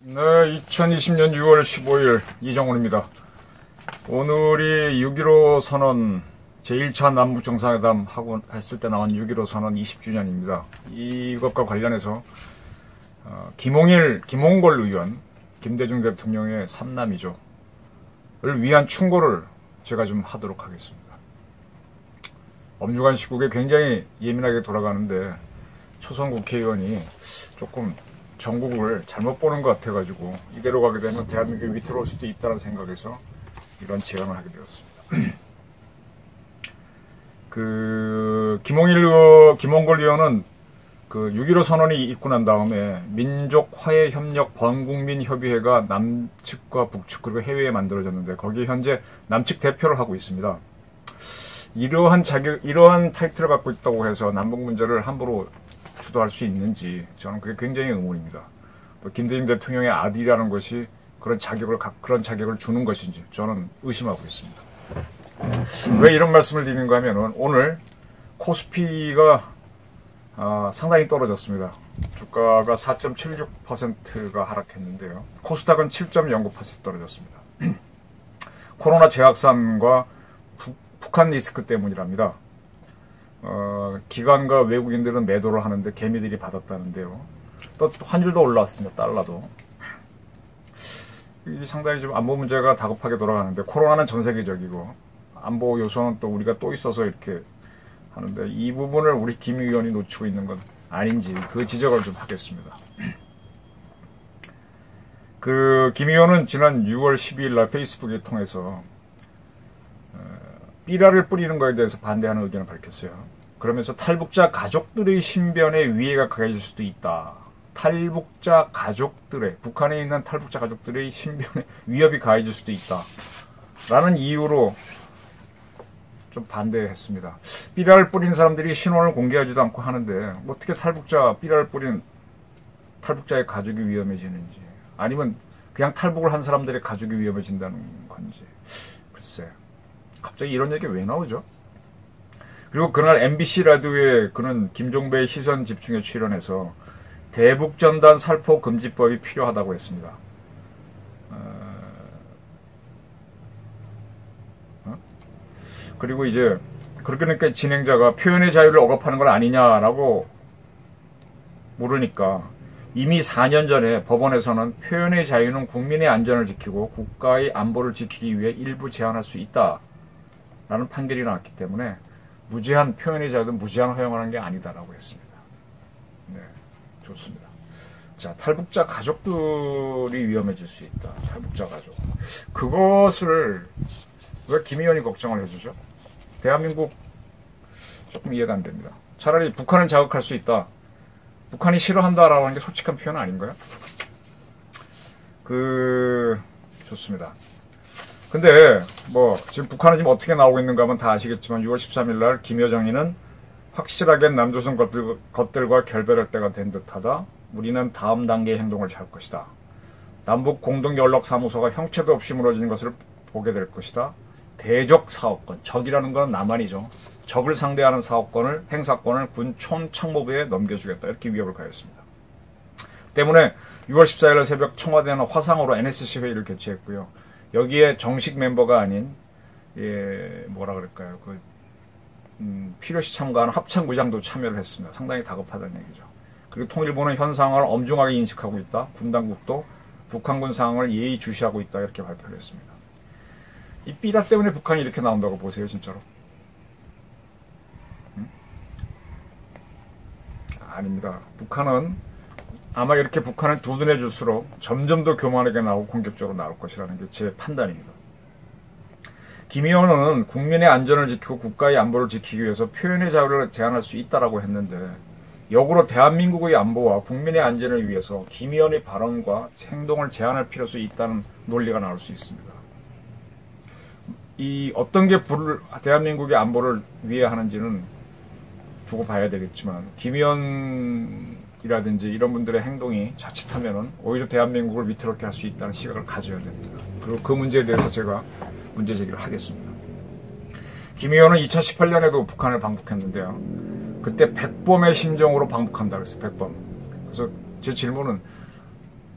네, 2020년 6월 15일 이정훈입니다. 오늘이 6.15 선언 제1차 남북정상회담 하고 했을 때 나온 6.15 선언 20주년입니다. 이것과 관련해서 김홍걸 의원, 김대중 대통령의 삼남이죠. 을 위한 충고를 제가 좀 하도록 하겠습니다. 엄중한 시국에 굉장히 예민하게 돌아가는데 초선 국회의원이 조금 전국을 잘못 보는 것 같아가지고 이대로 가게 되면 대한민국이 위태로울 수도 있다는 생각에서 이런 제안을 하게 되었습니다. 김홍걸 의원은 6.15 선언이 있고 난 다음에 민족화해협력 범국민협의회가 남측과 북측 그리고 해외에 만들어졌는데 거기에 현재 남측 대표를 하고 있습니다. 이러한 타이틀을 갖고 있다고 해서 남북 문제를 함부로 주도할 수 있는지 저는 그게 굉장히 의문입니다. 또 김대중 대통령의 아들이라는 것이 그런 자격을 주는 것인지 저는 의심하고 있습니다. 왜 이런 말씀을 드리는가 하면은 오늘 코스피가 상당히 떨어졌습니다. 주가가 4.76%가 하락했는데요. 코스닥은 7.09% 떨어졌습니다. 코로나 재확산과 북한 리스크 때문이랍니다. 기관과 외국인들은 매도를 하는데 개미들이 받았다는데요. 또 환율도 올라왔습니다. 달러도. 이 상당히 좀 안보 문제가 다급하게 돌아가는데 코로나는 전 세계적이고 안보 요소는 또 우리가 또 있어서 이렇게 하는데 이 부분을 우리 김 의원이 놓치고 있는 건 아닌지 그 지적을 좀 하겠습니다. 김 의원은 지난 6월 12일 날 페이스북에 통해서 삐라를 뿌리는 것에 대해서 반대하는 의견을 밝혔어요. 그러면서 탈북자 가족들의 신변에 위해가 가해질 수도 있다. 탈북자 가족들의, 북한에 있는 탈북자 가족들의 신변에 위협이 가해질 수도 있다. 라는 이유로 좀 반대했습니다. 삐라를 뿌린 사람들이 신원을 공개하지도 않고 하는데 어떻게 삐라를 뿌린 탈북자의 가족이 위험해지는지 아니면 그냥 탈북을 한 사람들의 가족이 위험해진다는 건지 글쎄 갑자기 이런 얘기가 왜 나오죠? 그리고 그날 MBC 라디오에 그는 김종배의 시선 집중에 출연해서 대북전단 살포 금지법이 필요하다고 했습니다. 그리고 이제 그러니까 진행자가 표현의 자유를 억압하는 건 아니냐라고 물으니까 이미 4년 전에 법원에서는 표현의 자유는 국민의 안전을 지키고 국가의 안보를 지키기 위해 일부 제한할 수 있다라는 판결이 나왔기 때문에 무제한 표현의 자유는 무제한 허용하는 게 아니다라고 했습니다. 네, 좋습니다. 자, 탈북자 가족들이 위험해질 수 있다. 탈북자 가족. 그것을 왜 김 의원이 걱정을 해주죠? 대한민국 조금 이해가 안 됩니다. 차라리 북한을 자극할 수 있다. 북한이 싫어한다라고 하는 게 솔직한 표현 아닌가요? 좋습니다. 근데 지금 북한은 지금 어떻게 나오고 있는가 하면 다 아시겠지만 6월 13일 날 김여정이는 확실하게 남조선 것들과 결별할 때가 된 듯하다. 우리는 다음 단계의 행동을 취할 것이다. 남북 공동연락사무소가 형체도 없이 무너지는 것을 보게 될 것이다. 대적 사업권, 적이라는 건 남한이죠. 적을 상대하는 행사권을 군 총참모부에 넘겨주겠다. 이렇게 위협을 가했습니다. 때문에 6월 14일 새벽 청와대는 화상으로 NSC 회의를 개최했고요. 여기에 정식 멤버가 아닌 필요시 참가하는 합참부장도 참여를 했습니다. 상당히 다급하다는 얘기죠. 그리고 통일부는 현 상황을 엄중하게 인식하고 있다. 군 당국도 북한군 상황을 예의주시하고 있다. 이렇게 발표를 했습니다. 이 삐라 때문에 북한이 이렇게 나온다고 보세요, 진짜로? 아닙니다. 북한은 아마 이렇게 북한을 두둔해 줄수록 점점 더 교만하게 나오고 공격적으로 나올 것이라는 게 제 판단입니다. 김 의원은 국민의 안전을 지키고 국가의 안보를 지키기 위해서 표현의 자유를 제한할 수 있다라고 했는데 역으로 대한민국의 안보와 국민의 안전을 위해서 김 의원의 발언과 행동을 제한할 필요성이 있다는 논리가 나올 수 있습니다. 어떤 게 대한민국의 안보를 위해 하는지는 두고 봐야 되겠지만 김 의원이라든지 이런 분들의 행동이 자칫하면은 오히려 대한민국을 위태롭게 할 수 있다는 시각을 가져야 됩니다. 그리고 그 문제에 대해서 제가 문제 제기를 하겠습니다. 김 의원은 2018년에도 북한을 방북했는데요. 그때 백범의 심정으로 방북한다고 했어요. 백범. 그래서 제 질문은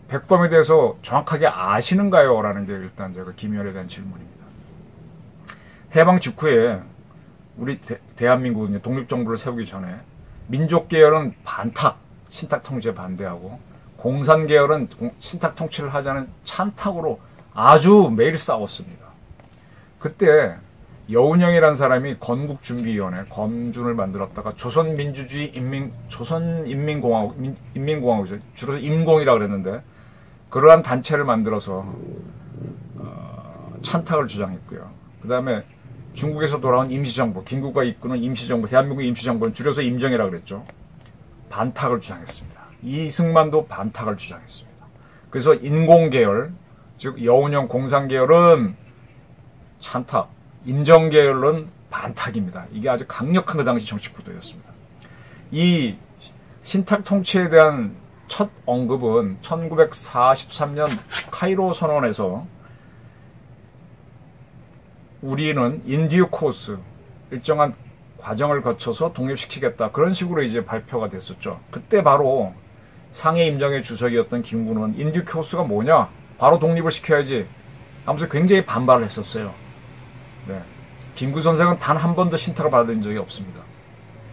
백범에 대해서 정확하게 아시는가요? 라는 게 일단 제가 김 의원에 대한 질문입니다. 해방 직후에 우리 대한민국은 독립정부를 세우기 전에 민족계열은 반탁, 신탁 통치에 반대하고 공산계열은 신탁 통치를 하자는 찬탁으로 아주 매일 싸웠습니다. 그때 여운형이라는 사람이 건국준비위원회, 검준을 만들었다가 조선인민공화국이죠. 줄여서 임공이라고 그랬는데 그러한 단체를 만들어서 찬탁을 주장했고요. 그 다음에 중국에서 돌아온 임시정부, 김구가 이끄는 임시정부, 대한민국 임시정부는 줄여서 임정이라고 그랬죠. 반탁을 주장했습니다. 이승만도 반탁을 주장했습니다. 그래서 인공계열, 즉 여운형 공산계열은 찬탁, 임정계열은 반탁입니다. 이게 아주 강력한 그 당시 정치 구도였습니다. 이 신탁 통치에 대한 첫 언급은 1943년 카이로 선언에서 우리는 인듀 코스, 일정한 과정을 거쳐서 독립시키겠다. 그런 식으로 이제 발표가 됐었죠. 그때 바로 상해 임정의 주석이었던 김구는 인듀 코스가 뭐냐? 바로 독립을 시켜야지. 하면서 굉장히 반발을 했었어요. 네. 김구 선생은 단 한 번도 신탁을 받아들인 적이 없습니다.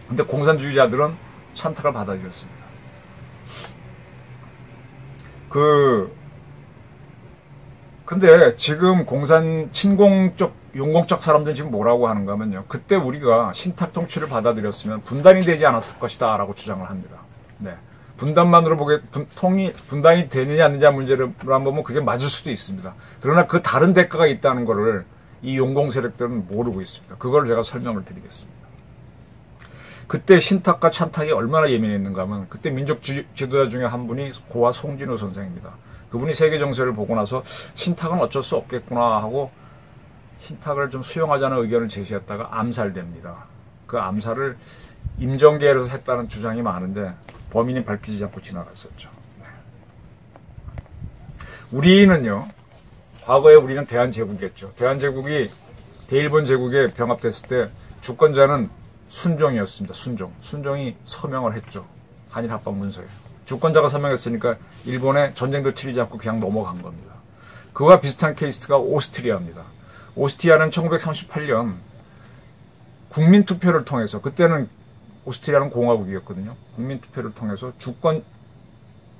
근데 공산주의자들은 찬탁을 받아들였습니다. 근데 지금 친공적, 용공적 사람들은 지금 뭐라고 하는가 하면요. 그때 우리가 신탁 통치를 받아들였으면 분단이 되지 않았을 것이다 라고 주장을 합니다. 네. 분단만으로 분단이 되느냐 안 되느냐 문제를 한번 보면 그게 맞을 수도 있습니다. 그러나 그 다른 대가가 있다는 것을 이 용공 세력들은 모르고 있습니다. 그걸 제가 설명을 드리겠습니다. 그때 신탁과 찬탁이 얼마나 예민했는가 하면 그때 민족 지도자 중에 한 분이 고아 송진우 선생입니다. 그분이 세계 정세를 보고 나서 신탁은 어쩔 수 없겠구나 하고 신탁을 좀 수용하자는 의견을 제시했다가 암살됩니다. 그 암살을 임정계열에서 했다는 주장이 많은데 범인이 밝히지 않고 지나갔었죠. 네. 우리는요, 과거에 우리는 대한제국이었죠. 대한제국이 대일본 제국에 병합됐을 때 주권자는 순종이었습니다. 순종이 서명을 했죠. 한일 합방 문서에. 주권자가 서명했으니까 일본에 전쟁도 치르지 않고 그냥 넘어간 겁니다. 그와 비슷한 케이스가 오스트리아입니다. 오스트리아는 1938년 국민투표를 통해서, 그때는 오스트리아는 공화국이었거든요. 국민투표를 통해서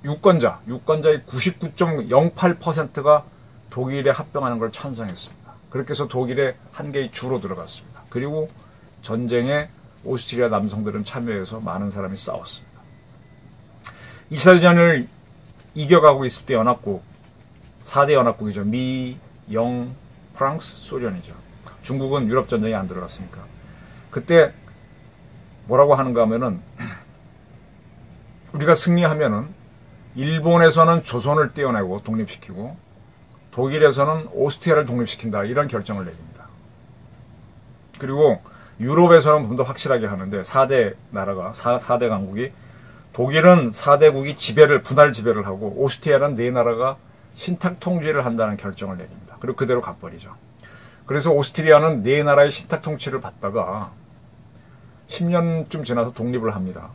유권자의 99.08%가 독일에 합병하는 걸 찬성했습니다. 그렇게 해서 독일의 한 개의 주로 들어갔습니다. 그리고 전쟁에 오스트리아 남성들은 참여해서 많은 사람이 싸웠습니다. 2차 대전을 이겨가고 있을 때 연합국, 4대 연합국이죠. 미, 영, 프랑스, 소련이죠. 중국은 유럽 전쟁에 안 들어갔으니까. 그때 뭐라고 하는가 하면은 우리가 승리하면은 일본에서는 조선을 떼어내고 독립시키고 독일에서는 오스트리아를 독립시킨다. 이런 결정을 내립니다. 그리고 유럽에서는 좀 더 확실하게 하는데 4대 나라가 4대 강국이 독일은 4대국이 분할 지배를 하고 오스트리아는 4나라가 신탁 통치를 한다는 결정을 내립니다. 그리고 그대로 가버리죠. 그래서 오스트리아는 4나라의 신탁 통치를 받다가 10년쯤 지나서 독립을 합니다.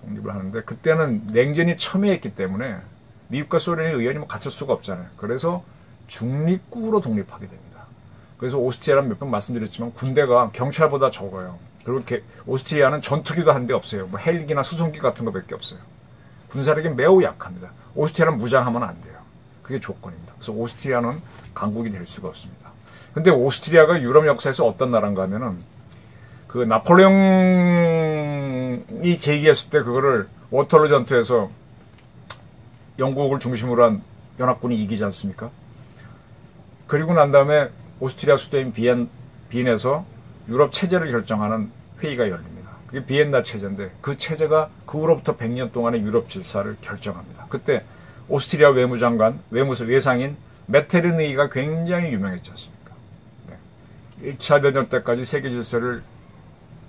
독립을 하는데 그때는 냉전이 첨예했기 때문에 미국과 소련의 의견이 갖출 수가 없잖아요. 그래서 중립국으로 독립하게 됩니다. 그래서 오스트리아는 몇 번 말씀드렸지만 군대가 경찰보다 적어요. 그리고 오스트리아는 전투기도 한 대 없어요. 뭐 헬기나 수송기 같은 거밖에 없어요. 군사력이 매우 약합니다. 오스트리아는 무장하면 안 돼요. 그게 조건입니다. 그래서 오스트리아는 강국이 될 수가 없습니다. 근데 오스트리아가 유럽 역사에서 어떤 나라인가 하면은 그 나폴레옹이 제기했을 때 그거를 워털루 전투에서 영국을 중심으로 한 연합군이 이기지 않습니까? 그리고 난 다음에 오스트리아 수도인 빈에서 유럽 체제를 결정하는 회의가 열립니다. 그게 비엔나 체제인데 그 체제가 그 후로부터 100년 동안의 유럽 질서를 결정합니다. 그때 오스트리아 외무장관, 외상인 메테르니히가 굉장히 유명했지 않습니까? 네. 1차 대전 때까지 세계 질서를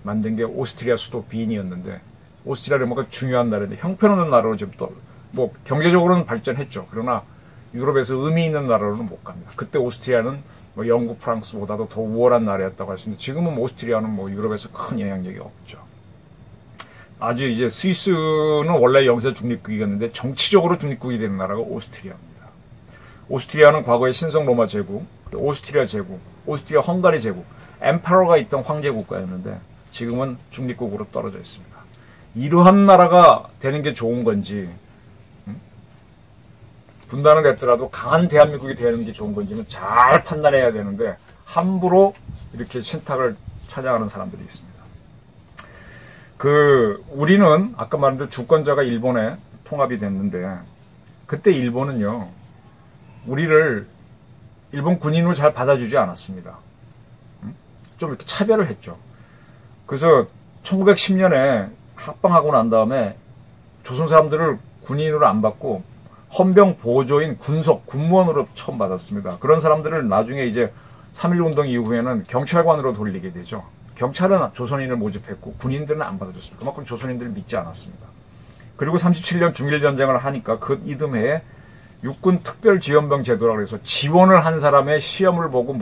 만든 게 오스트리아 수도 빈이었는데 오스트리아는 뭔가 중요한 나라인데 형편없는 나라로 지금 또 뭐 경제적으로는 발전했죠. 그러나 유럽에서 의미 있는 나라로는 못 갑니다. 그때 오스트리아는 뭐 영국, 프랑스보다도 더 우월한 나라였다고 하시는데 지금은 오스트리아는 뭐 유럽에서 큰 영향력이 없죠. 아주 이제 스위스는 원래 영세 중립국이었는데 정치적으로 중립국이 되는 나라가 오스트리아입니다. 오스트리아는 과거에 신성 로마 제국, 오스트리아 제국, 오스트리아 헝가리 제국, 엠퍼러가 있던 황제 국가였는데 지금은 중립국으로 떨어져 있습니다. 이러한 나라가 되는 게 좋은 건지 분단은 됐더라도 강한 대한민국이 되는 게 좋은 건지는 잘 판단해야 되는데 함부로 이렇게 신탁을 찾아가는 사람들이 있습니다. 우리는 아까 말한 대로 주권자가 일본에 통합이 됐는데 그때 일본은요 우리를 일본 군인으로 잘 받아주지 않았습니다. 좀 이렇게 차별을 했죠. 그래서 1910년에 합방하고 난 다음에 조선 사람들을 군인으로 안 받고 헌병 보조인 군속, 군무원으로 처음 받았습니다. 그런 사람들을 나중에 이제 3.1 운동 이후에는 경찰관으로 돌리게 되죠. 경찰은 조선인을 모집했고 군인들은 안 받아줬습니다. 그만큼 조선인들을 믿지 않았습니다. 그리고 37년 중일전쟁을 하니까 그 이듬해에 육군 특별지원병 제도라고 해서 지원을 한 사람의 시험을 보고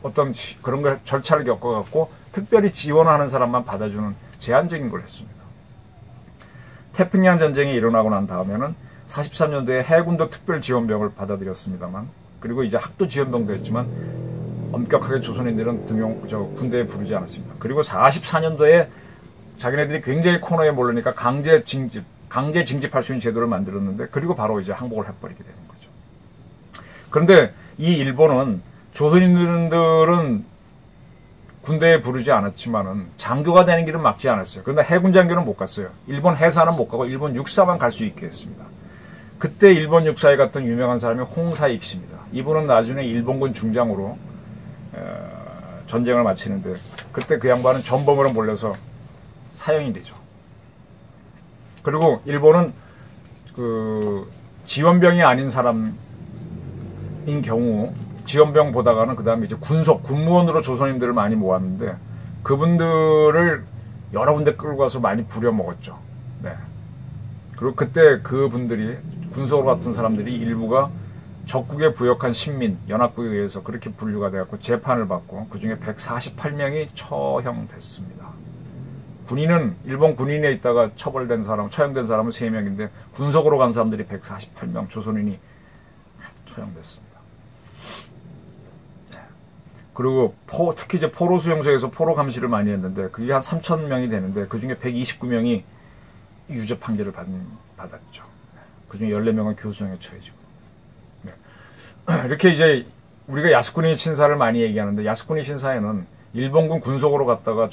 어떤 그런 걸 절차를 겪어갖고 특별히 지원을 하는 사람만 받아주는 제한적인 걸 했습니다. 태평양 전쟁이 일어나고 난 다음에는 43년도에 해군도 특별지원병을 받아들였습니다만 그리고 이제 학도 지원병도 했지만 엄격하게 조선인들은 군대에 부르지 않았습니다. 그리고 44년도에 자기네들이 굉장히 코너에 몰리니까 강제 징집할 수 있는 제도를 만들었는데 그리고 바로 이제 항복을 해버리게 되는 거죠. 그런데 이 일본은 조선인들은 군대에 부르지 않았지만은 장교가 되는 길은 막지 않았어요. 그런데 해군 장교는 못 갔어요. 일본 해사는 못 가고 일본 육사만 갈 수 있게 했습니다. 그때 일본 육사에 갔던 유명한 사람이 홍사익 씨입니다. 이분은 나중에 일본군 중장으로 전쟁을 마치는데 그때 그 양반은 전범으로 몰려서 사형이 되죠. 그리고 일본은 지원병이 아닌 사람인 경우 지원병 보다가는 그 다음에 이제 군무원으로 조선인들을 많이 모았는데 그분들을 여러 군데 끌고 가서 많이 부려먹었죠. 네. 그리고 그때 그분들이 군소로 같은 사람들이 일부가 적국에 부역한 신민, 연합국에 의해서 그렇게 분류가 되었고 재판을 받고 그 중에 148명이 처형됐습니다. 일본 군인에 있다가 처형된 사람은 3명인데 군속으로 간 사람들이 148명 조선인이 처형됐습니다. 그리고 특히 이제 포로 수용소에서 포로 감시를 많이 했는데 그게 한 3,000명이 되는데 그 중에 129명이 유죄 판결을 받았죠. 그 중에 14명은 교수형에 처해지고. 네. 이렇게 이제 우리가 야스쿠니 신사를 많이 얘기하는데 야스쿠니 신사에는 일본군 군속으로 갔다가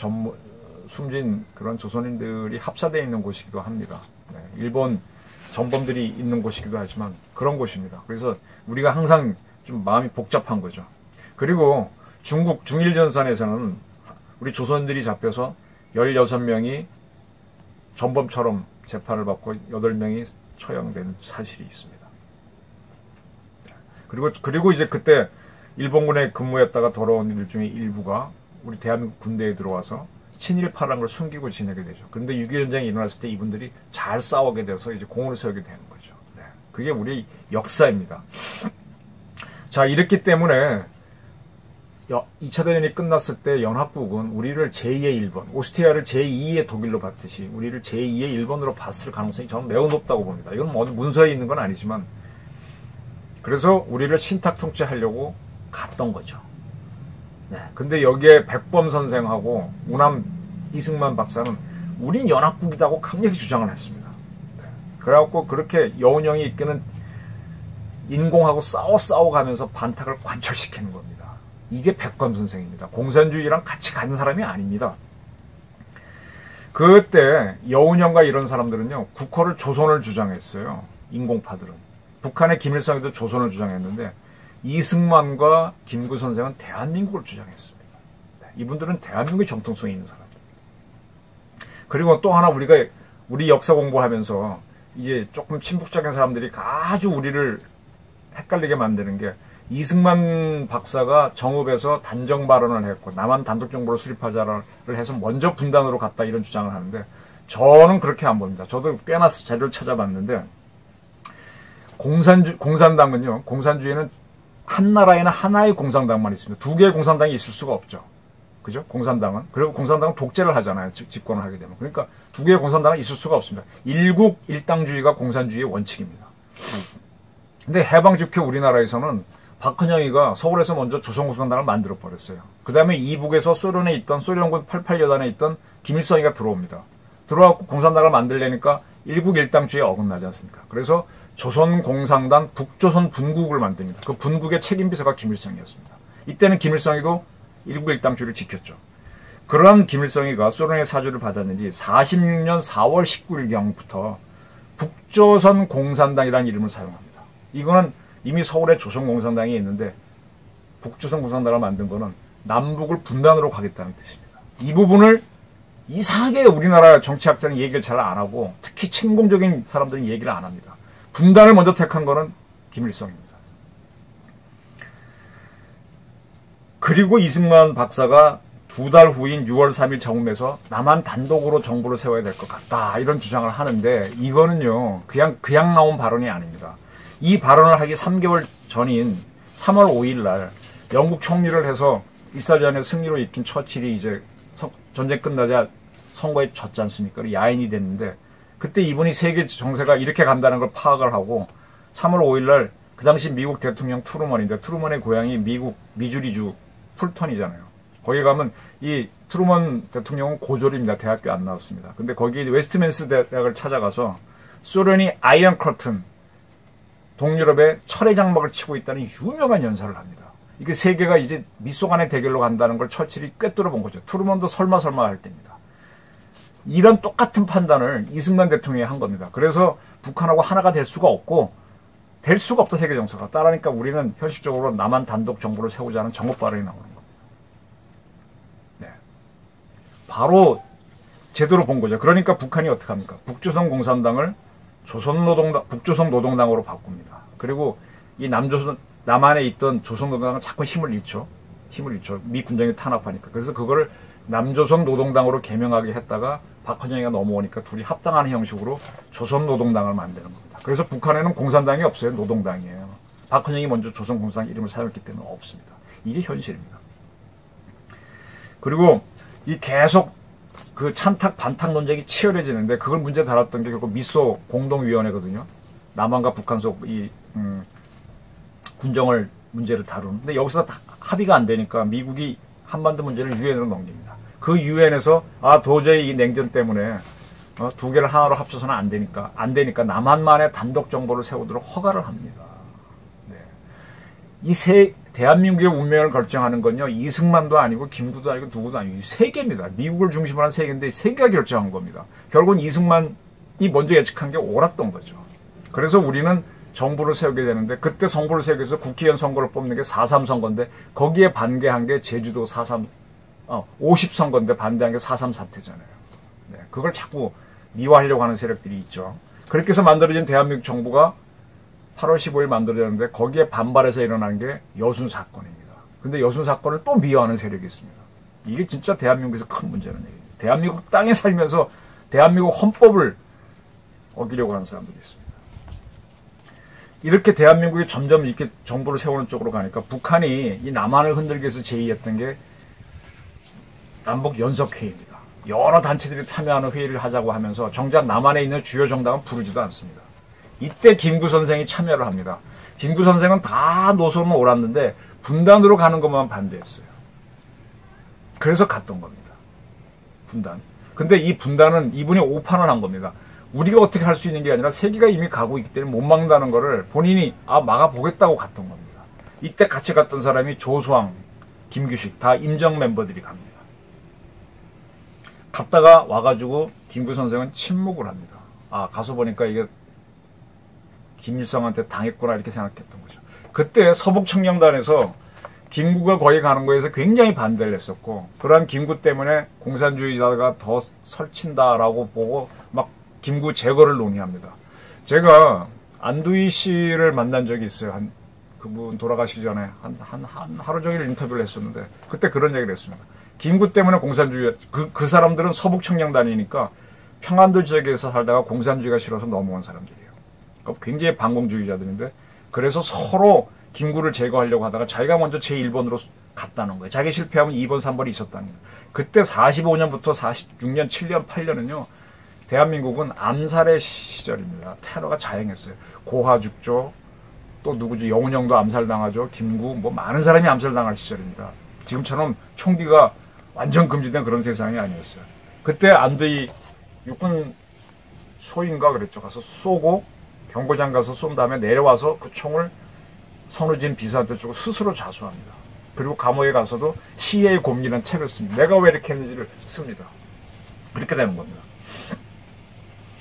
숨진 그런 조선인들이 합사되어 있는 곳이기도 합니다. 네. 일본 전범들이 있는 곳이기도 하지만 그런 곳입니다. 그래서 우리가 항상 좀 마음이 복잡한 거죠. 그리고 중국 중일전선에서는 우리 조선들이 잡혀서 16명이 전범처럼 재판을 받고 8명이 처형되는 사실이 있습니다. 그리고 이제 그때 일본군에 근무했다가 돌아온 이들 중에 일부가 우리 대한민국 군대에 들어와서 친일파라는 걸 숨기고 지내게 되죠. 그런데 6.25 전쟁이 일어났을 때 이분들이 잘 싸우게 돼서 이제 공을 세우게 되는 거죠. 네. 그게 우리 역사입니다. 자, 이랬기 때문에 2차 대전이 끝났을 때 연합국은 우리를 제2의 일본, 오스트리아를 제2의 독일로 봤듯이 우리를 제2의 일본으로 봤을 가능성이 저는 매우 높다고 봅니다. 이건 뭐 문서에 있는 건 아니지만 그래서 우리를 신탁 통치하려고 갔던 거죠. 네. 근데 여기에 백범 선생하고 우남 이승만 박사는 우린 연합국이라고 강력히 주장을 했습니다. 네. 그래갖고 그렇게 여운형이 이끄는 인공하고 싸워가면서 반탁을 관철시키는 겁니다. 이게 백범 선생입니다. 공산주의랑 같이 간 사람이 아닙니다. 그때 여운형과 이런 사람들은요, 국호를 조선을 주장했어요. 인공파들은. 북한의 김일성에도 조선을 주장했는데 이승만과 김구 선생은 대한민국을 주장했습니다. 이분들은 대한민국의 정통성이 있는 사람들. 그리고 또 하나 우리 역사 공부하면서 이제 조금 친북적인 사람들이 아주 우리를 헷갈리게 만드는 게 이승만 박사가 정읍에서 단정 발언을 했고 남한 단독 정부를 수립하자를 해서 먼저 분단으로 갔다 이런 주장을 하는데 저는 그렇게 안 봅니다. 저도 꽤나 자료를 찾아봤는데 공산당은요, 공산주의는 한 나라에는 하나의 공산당만 있습니다. 두 개의 공산당이 있을 수가 없죠. 그죠? 공산당은. 그리고 공산당은 독재를 하잖아요. 집권을 하게 되면. 그러니까 두 개의 공산당은 있을 수가 없습니다. 일국 일당주의가 공산주의의 원칙입니다. 근데 해방 직후 우리나라에서는 박헌영이가 서울에서 먼저 조선공산당을 만들어 버렸어요. 그 다음에 이북에서 소련에 있던 소련군 88여단에 있던 김일성이가 들어옵니다. 들어와서 공산당을 만들려니까 일국 일당주의에 어긋나지 않습니까? 그래서 조선공산당 북조선 분국을 만듭니다. 그 분국의 책임비서가 김일성이었습니다. 이때는 김일성이도 일국 일당주의를 지켰죠. 그러한 김일성이가 소련의 사주를 받았는지 46년 4월 19일경부터 북조선 공산당이라는 이름을 사용합니다. 이거는 이미 서울에 조선공산당이 있는데 북조선 공산당을 만든 거는 남북을 분단으로 가겠다는 뜻입니다. 이 부분을 이상하게 우리나라 정치학자는 얘기를 잘 안 하고 특히 친공적인 사람들은 얘기를 안 합니다. 분단을 먼저 택한 거는 김일성입니다. 그리고 이승만 박사가 두 달 후인 6월 3일 정음에서 남한 단독으로 정부를 세워야 될 것 같다 이런 주장을 하는데 이거는요 그냥 나온 발언이 아닙니다. 이 발언을 하기 3개월 전인 3월 5일 날 영국 총리를 해서 일사전의 승리로 이긴 처칠이 이제 전쟁 끝나자 선거에 졌지 않습니까? 야인이 됐는데 그때 이분이 세계 정세가 이렇게 간다는 걸 파악을 하고 3월 5일 날 그 당시 미국 대통령 트루먼인데 트루먼의 고향이 미국 미주리주 풀턴이잖아요. 거기 가면 이 트루먼 대통령은 고졸입니다. 대학교 안 나왔습니다. 근데 거기 웨스트민스 대학을 찾아가서 소련이 아이언 커튼 동유럽에 철의 장막을 치고 있다는 유명한 연설을 합니다. 이게 세계가 이제 미소 간의 대결로 간다는 걸 처칠이 꿰뚫어 본 거죠. 트루먼도 설마 할 때입니다. 이런 똑같은 판단을 이승만 대통령이 한 겁니다. 그래서 북한하고 하나가 될 수가 없다 세계 정서가. 따라니까 우리는 현실적으로 남한 단독 정부를 세우자는 정업 발언이 나오는 겁니다. 네. 바로 제대로 본 거죠. 그러니까 북한이 어떻게 합니까? 북조선 공산당을 북조선 노동당으로 바꿉니다. 그리고 이 남한에 있던 조선 노동당은 자꾸 힘을 잃죠. 미 군정이 탄압하니까. 그래서 그거를 남조선 노동당으로 개명하게 했다가 박헌영이가 넘어오니까 둘이 합당하는 형식으로 조선 노동당을 만드는 겁니다. 그래서 북한에는 공산당이 없어요. 노동당이에요. 박헌영이 먼저 조선 공산당 이름을 사용했기 때문에 없습니다. 이게 현실입니다. 그리고 이 계속 그 찬탁 반탁 논쟁이 치열해지는데 그걸 문제 달았던 게 결국 미소 공동위원회거든요. 남한과 북한 속 이 군정을 문제를 다루는. 근데 여기서 합의가 안 되니까 미국이 한반도 문제를 유엔으로 넘깁니다. 그 유엔에서 도저히 이 냉전 때문에 두 개를 하나로 합쳐서는 안 되니까 남한만의 단독 정부를 세우도록 허가를 합니다. 네. 대한민국의 운명을 결정하는 건요 이승만도 아니고 김구도 아니고 누구도 아니고 세계입니다. 미국을 중심으로 한 세계인데 세계가 결정한 겁니다. 결국은 이승만이 먼저 예측한 게 옳았던 거죠. 그래서 우리는 정부를 세우게 되는데 그때 정부를 세우기 위해서 국회의원 선거를 뽑는 게 4.3 선거인데 거기에 반대한 게 제주도 50 선거인데 반대한 게 4.3 사태잖아요. 네, 그걸 자꾸 미화하려고 하는 세력들이 있죠. 그렇게 해서 만들어진 대한민국 정부가 8월 15일 만들어졌는데 거기에 반발해서 일어난 게 여순 사건입니다. 근데 여순 사건을 또 미화하는 세력이 있습니다. 이게 진짜 대한민국에서 큰 문제는 얘기예요. 대한민국 땅에 살면서 대한민국 헌법을 어기려고 하는 사람들이 있습니다. 이렇게 대한민국이 점점 이렇게 정부를 세우는 쪽으로 가니까 북한이 이 남한을 흔들기 위해서 제의했던 게 남북 연석회의입니다. 여러 단체들이 참여하는 회의를 하자고 하면서 정작 남한에 있는 주요 정당은 부르지도 않습니다. 이때 김구 선생이 참여를 합니다. 김구 선생은 다 노선은 옳았는데 분단으로 가는 것만 반대했어요. 그래서 갔던 겁니다. 분단. 근데 이 분단은 이분이 오판을 한 겁니다. 우리가 어떻게 할 수 있는 게 아니라 세계가 이미 가고 있기 때문에 못 막는다는 거를 본인이 막아보겠다고 갔던 겁니다. 이때 같이 갔던 사람이 조수왕, 김규식 다 임정 멤버들이 갑니다. 갔다가 와가지고 김구 선생은 침묵을 합니다. 가서 보니까 이게 김일성한테 당했구나 이렇게 생각했던 거죠. 그때 서북청량단에서 김구가 거기 가는 거에서 굉장히 반대를 했었고 그러한 김구 때문에 공산주의자가 더 설친다라고 보고 막 김구 제거를 논의합니다. 제가 안두희 씨를 만난 적이 있어요. 그분 돌아가시기 전에 하루 종일 인터뷰를 했었는데 그때 그런 얘기를 했습니다. 김구 때문에 공산주의 그 사람들은 서북청량단이니까 평안도 지역에서 살다가 공산주의가 싫어서 넘어온 사람들이에요. 그러니까 굉장히 반공주의자들인데 그래서 서로 김구를 제거하려고 하다가 자기가 먼저 제1번으로 갔다는 거예요. 자기 실패하면 2번, 3번이 있었다는 거예요. 그때 45년부터 46년, 7년, 8년은요. 대한민국은 암살의 시절입니다. 테러가 자행했어요. 고화죽조, 또 누구죠? 영운형도 암살당하죠. 김구, 뭐 많은 사람이 암살당할 시절입니다. 지금처럼 총기가 완전 금지된 그런 세상이 아니었어요. 그때 안두희 육군 소인가 그랬죠. 가서 쏘고 경고장 가서 쏜 다음에 내려와서 그 총을 선우진 비서한테 주고 스스로 자수합니다. 그리고 감옥에 가서도 시의 곰기라는 책을 씁니다. 내가 왜 이렇게 했는지를 씁니다. 그렇게 되는 겁니다.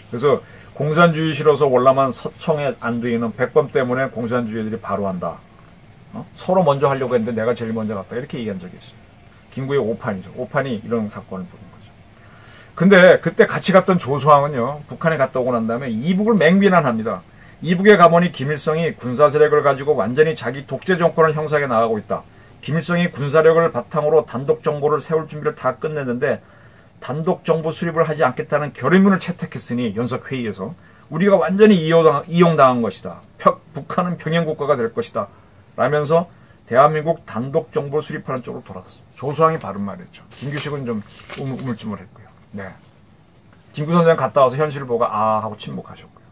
그래서 공산주의 싫어서 월남한 서청의 안두희는 백범 때문에 공산주의들이 바로 한다. 서로 먼저 하려고 했는데 내가 제일 먼저 갔다. 이렇게 얘기한 적이 있습니다. 김구의 오판이죠. 오판이 이런 사건을 부른 거죠. 근데 그때 같이 갔던 조수왕은요. 북한에 갔다 오고 난 다음에 이북을 맹비난합니다. 이북에 가보니 김일성이 군사세력을 가지고 완전히 자기 독재 정권을 형성해 나가고 있다. 김일성이 군사력을 바탕으로 단독 정부를 세울 준비를 다 끝냈는데 단독 정부 수립을 하지 않겠다는 결의문을 채택했으니 연석회의에서 우리가 완전히 이용당한 것이다. 북한은 평행국가가 될 것이다. 라면서 대한민국 단독 정부 수립하는 쪽으로 돌아갔습니다. 조수왕이 바른 말이었죠. 김규식은 좀 우물쭈물했고요. 네. 김구 선생 갔다 와서 현실을 보고 아 하고 침묵하셨고요.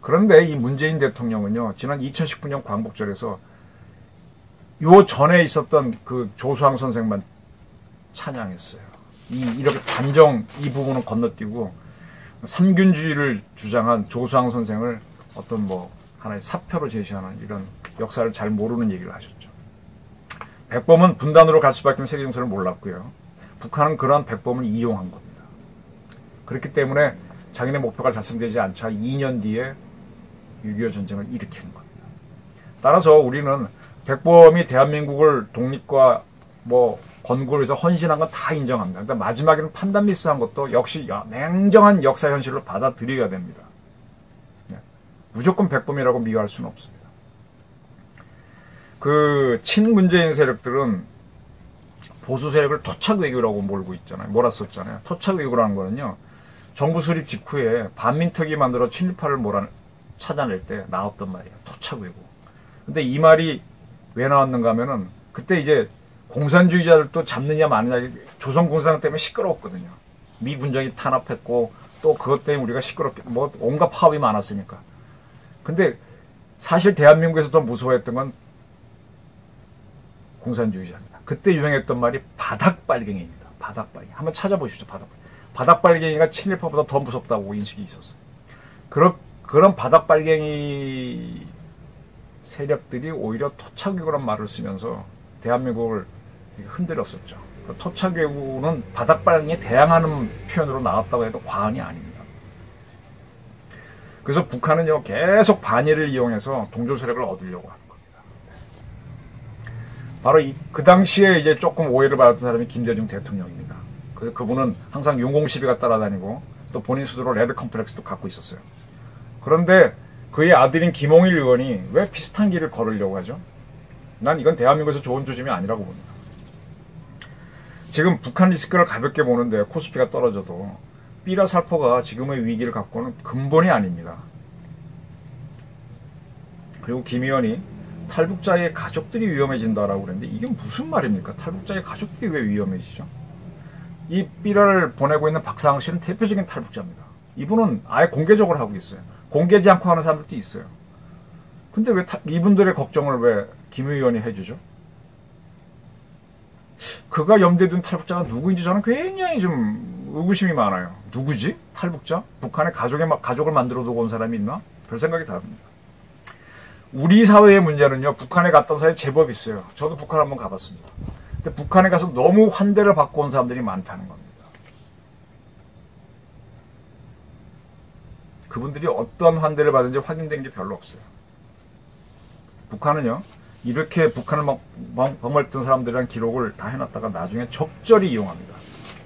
그런데 이 문재인 대통령은요. 지난 2019년 광복절에서 요 전에 있었던 그 조수왕 선생만 찬양했어요. 이렇게 단정 이 부분은 건너뛰고 삼균주의를 주장한 조수왕 선생을 어떤 뭐 하나의 사표로 제시하는 이런 역사를 잘 모르는 얘기를 하셨죠. 백범은 분단으로 갈 수밖에 없는 세계 정세를 몰랐고요. 북한은 그러한 백범을 이용한 겁니다. 그렇기 때문에 자기네 목표가 달성되지 않자 2년 뒤에 6.25 전쟁을 일으키는 겁니다. 따라서 우리는 백범이 대한민국을 독립과 뭐 건국을 위해서 헌신한 건 다 인정합니다. 그러니까 마지막에는 판단 미스한 것도 역시 냉정한 역사 현실로 받아들여야 됩니다. 네. 무조건 백범이라고 미워할 수는 없습니다. 그 친문재인 세력들은 보수 세력을 토착 외교라고 몰았었잖아요. 토착 외교라는 거는요. 정부 수립 직후에 반민특위 만들어 친일파를 찾아낼 때 나왔던 말이에요. 토착 외교. 근데 이 말이 왜 나왔는가 하면은 그때 이제 공산주의자들도 잡느냐 마느냐 조선공산당 때문에 시끄러웠거든요. 미 군정이 탄압했고 또 그것 때문에 우리가 시끄럽게 뭐 온갖 파업이 많았으니까. 근데 사실 대한민국에서 더 무서워했던 건 공산주의자입니다. 그때 유행했던 말이 바닥빨갱이입니다. 바닥빨갱이. 한번 찾아보십시오. 바닥빨갱이. 바닥빨갱이가 친일파보다 더 무섭다고 인식이 있었어요. 그런 바닥빨갱이 세력들이 오히려 토착외교란 말을 쓰면서 대한민국을 흔들었었죠. 토착외교는 바닥빨갱이에 대항하는 표현으로 나왔다고 해도 과언이 아닙니다. 그래서 북한은요 계속 반일을 이용해서 동조 세력을 얻으려고 하는 겁니다. 바로 그 당시에 이제 조금 오해를 받았던 사람이 김대중 대통령입니다. 그래서 그분은 항상 용공시비가 따라다니고 또 본인 스스로 레드 컴플렉스도 갖고 있었어요. 그런데 그의 아들인 김홍일 의원이 왜 비슷한 길을 걸으려고 하죠? 난 이건 대한민국에서 좋은 조짐이 아니라고 봅니다. 지금 북한 리스크를 가볍게 보는데 코스피가 떨어져도 삐라 살포가 지금의 위기를 갖고는 근본이 아닙니다. 그리고 김 의원이 탈북자의 가족들이 위험해진다라고 그랬는데 이게 무슨 말입니까? 탈북자의 가족들이 왜 위험해지죠? 이 삐라를 보내고 있는 박상학 씨는 대표적인 탈북자입니다. 이분은 아예 공개적으로 하고 있어요. 공개하지 않고 하는 사람들도 있어요. 근데 왜 이분들의 걱정을 왜 김 의원이 해주죠? 그가 염두에 둔 탈북자가 누구인지 저는 굉장히 좀 의구심이 많아요. 누구지? 탈북자? 북한에 가족을 만들어 두고 온 사람이 있나? 별 생각이 다 듭니다. 우리 사회의 문제는요. 북한에 갔던 사람이 제법 있어요. 저도 북한 한번 가봤습니다. 근데 북한에 가서 너무 환대를 받고 온 사람들이 많다는 겁니다. 그분들이 어떤 환대를 받은지 확인된 게 별로 없어요. 북한은요. 이렇게 북한을 머물렀던 사람들이란 기록을 다 해놨다가 나중에 적절히 이용합니다.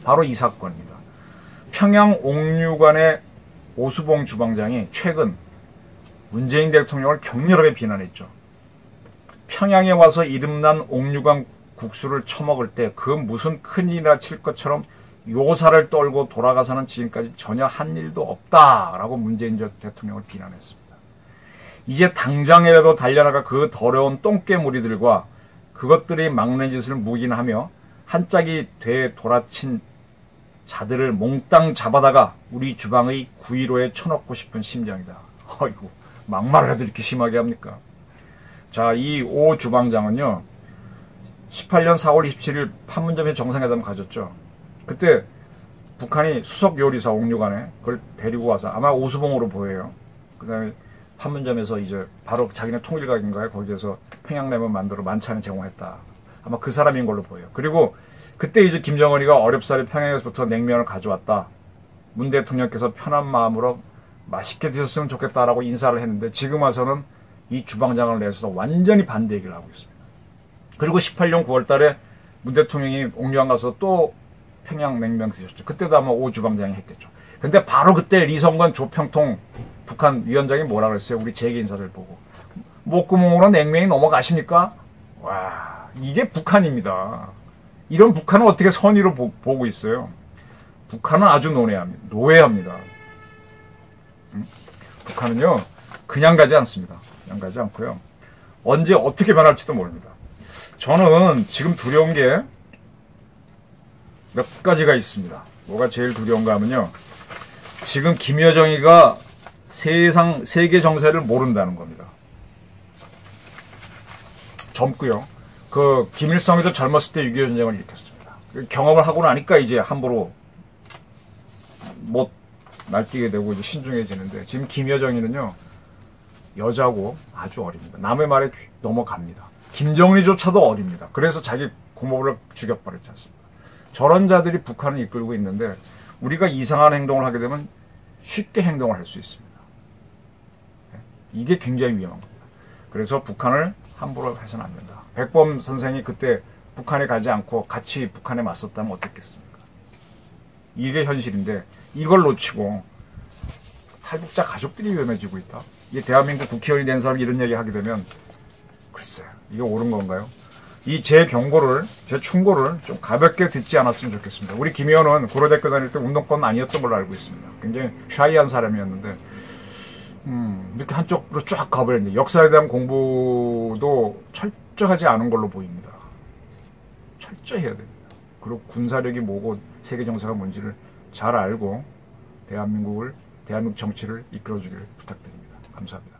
바로 이 사건입니다. 평양 옥류관의 오수봉 주방장이 최근 문재인 대통령을 격렬하게 비난했죠. 평양에 와서 이름난 옥류관 국수를 처먹을 때 그 무슨 큰일이나 칠 것처럼 요사를 떨고 돌아가서는 지금까지 전혀 한 일도 없다라고 문재인 대통령을 비난했습니다. 이제 당장이라도 달려나가 그 더러운 똥개무리들과 그것들이 막는 짓을 묵인하며 한 짝이 돼 돌아친 자들을 몽땅 잡아다가 우리 주방의 구이로에 쳐넣고 싶은 심정이다. 아이고, 막말을 해도 이렇게 심하게 합니까? 자, 이 오 주방장은요, 18년 4월 27일 판문점에 정상회담을 가졌죠. 그때 북한이 수석 요리사 옥류관에 그걸 데리고 와서 아마 오수봉으로 보여요. 그 다음에 판문점에서 이제 바로 자기네 통일각인가요? 거기에서 평양냉면 만들어 만찬을 제공했다. 아마 그 사람인 걸로 보여요. 그리고 그때 이제 김정은이가 어렵사리 평양에서부터 냉면을 가져왔다. 문 대통령께서 편한 마음으로 맛있게 드셨으면 좋겠다라고 인사를 했는데 지금 와서는 이 주방장을 내서도 완전히 반대 얘기를 하고 있습니다. 그리고 18년 9월 달에 문 대통령이 옥류관 가서 또 평양냉면 드셨죠. 그때도 아마 오 주방장이 했겠죠. 근데 바로 그때 리성건 조평통 북한 위원장이 뭐라 그랬어요? 우리 재계 인사를 보고. 목구멍으로 냉면이 넘어가십니까? 와, 이게 북한입니다. 이런 북한은 어떻게 선의로 보고 있어요? 북한은 아주 노예합니다. 북한은요, 그냥 가지 않습니다. 그냥 가지 않고요. 언제 어떻게 변할지도 모릅니다. 저는 지금 두려운 게 몇 가지가 있습니다. 뭐가 제일 두려운가 하면요. 지금 김여정이가 세계 정세를 모른다는 겁니다. 젊고요. 그 김일성이도 젊었을 때 6.25 전쟁을 일으켰습니다. 경험을 하고 나니까 이제 함부로 못 날뛰게 되고 이제 신중해지는데 지금 김여정이는요. 여자고 아주 어립니다. 남의 말에 넘어갑니다. 김정일조차도 어립니다. 그래서 자기 고모를 죽여버렸지 않습니까? 저런 자들이 북한을 이끌고 있는데 우리가 이상한 행동을 하게 되면 쉽게 행동을 할 수 있습니다. 이게 굉장히 위험한 겁니다. 그래서 북한을 함부로 해서는 안 된다. 백범 선생이 그때 북한에 가지 않고 같이 북한에 맞섰다면 어땠겠습니까? 이게 현실인데 이걸 놓치고 탈북자 가족들이 위험해지고 있다. 이 대한민국 국회의원이 된 사람이 이런 얘기 하게 되면 글쎄 이게 옳은 건가요? 이 제 경고를, 제 충고를 좀 가볍게 듣지 않았으면 좋겠습니다. 우리 김 의원은 고려대학교 다닐 때 운동권 아니었던 걸로 알고 있습니다. 굉장히 샤이한 사람이었는데 이렇게 한쪽으로 쫙 가버렸는데 역사에 대한 공부도 철저하지 않은 걸로 보입니다. 철저히 해야 됩니다. 그리고 군사력이 뭐고 세계 정세가 뭔지를 잘 알고 대한민국 정치를 이끌어주기를 부탁드립니다. 감사합니다.